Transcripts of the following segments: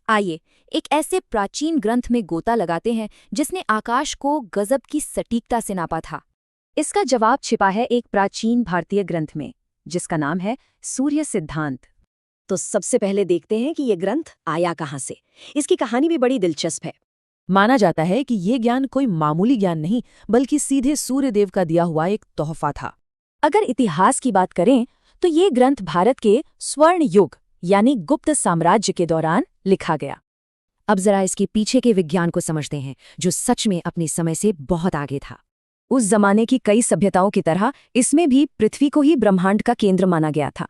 आइए एक ऐसे प्राचीन ग्रंथ में गोता लगाते हैं जिसने आकाश को गजब की सटीकता से नापा था। इसका जवाब छिपा है एक प्राचीन भारतीय ग्रंथ में, जिसका नाम है सूर्य सिद्धांत। तो सबसे पहले देखते हैं कि ये ग्रंथ आया कहाँ से। इसकी कहानी भी बड़ी दिलचस्प है। माना जाता है कि ये ज्ञान कोई मामूली ज्ञान नहीं, बल्कि सीधे सूर्यदेव का दिया हुआ एक तोहफा था। अगर इतिहास की बात करें तो ये ग्रंथ भारत के स्वर्ण युग यानी गुप्त साम्राज्य के दौरान लिखा गया। अब जरा इसके पीछे के विज्ञान को समझते हैं, जो सच में अपने समय से बहुत आगे था। उस जमाने की कई सभ्यताओं की तरह इसमें भी पृथ्वी को ही ब्रह्मांड का केंद्र माना गया था।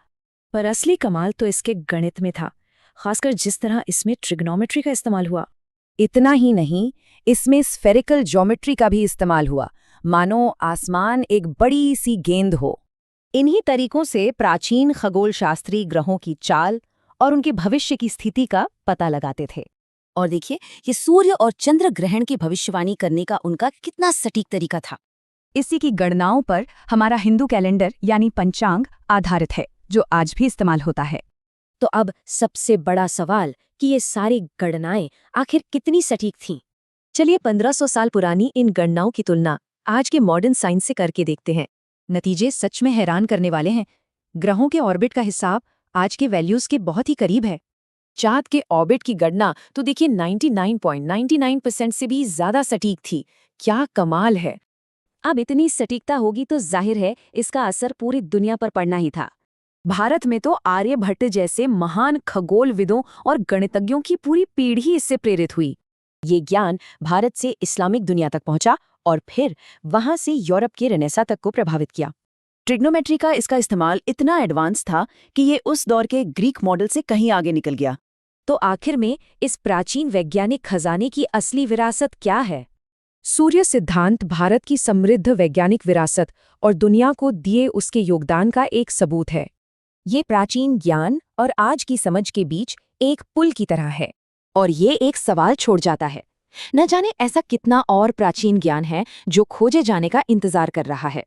पर असली कमाल तो इसके गणित में था, खासकर जिस तरह इसमें ट्रिग्नोमेट्री का इस्तेमाल हुआ। इतना ही नहीं, इसमें स्फेरिकल ज्योमेट्री का भी इस्तेमाल हुआ, मानो आसमान एक बड़ी सी गेंद हो। इन्हीं तरीकों से प्राचीन खगोलशास्त्री ग्रहों की चाल और उनके भविष्य की स्थिति का पता लगाते थे। और देखिए, ये सूर्य और चंद्र ग्रहण की भविष्यवाणी करने का उनका कितना सटीक तरीका था। इसी की गणनाओं पर हमारा हिंदू कैलेंडर यानी पंचांग आधारित है, जो आज भी इस्तेमाल होता है। तो अब सबसे बड़ा सवाल कि ये सारी गणनाएं आखिर कितनी सटीक थीं। चलिए 1500 साल पुरानी इन गणनाओं की तुलना आज के मॉडर्न साइंस से करके देखते हैं। नतीजे सच में हैरान करने वाले हैं। ग्रहों के ऑर्बिट का हिसाब आज के वैल्यूज के बहुत ही करीब है। चांद के ऑर्बिट की गणना तो देखिए 99.99% से भी ज्यादा सटीक थी। क्या कमाल है। अब इतनी सटीकता होगी तो जाहिर है इसका असर पूरी दुनिया पर पड़ना ही था। भारत में तो आर्यभट्ट जैसे महान खगोलविदों और गणितज्ञों की पूरी पीढ़ी इससे प्रेरित हुई। ये ज्ञान भारत से इस्लामिक दुनिया तक पहुंचा और फिर वहां से यूरोप के रेनेसा तक को प्रभावित किया। ट्रिग्नोमेट्री का इसका इस्तेमाल इतना एडवांस था कि ये उस दौर के ग्रीक मॉडल से कहीं आगे निकल गया। तो आखिर में इस प्राचीन वैज्ञानिक खजाने की असली विरासत क्या है? सूर्य सिद्धांत भारत की समृद्ध वैज्ञानिक विरासत और दुनिया को दिए उसके योगदान का एक सबूत है। ये प्राचीन ज्ञान और आज की समझ के बीच एक पुल की तरह है। और ये एक सवाल छोड़ जाता है, न जाने ऐसा कितना और प्राचीन ज्ञान है जो खोजे जाने का इंतजार कर रहा है।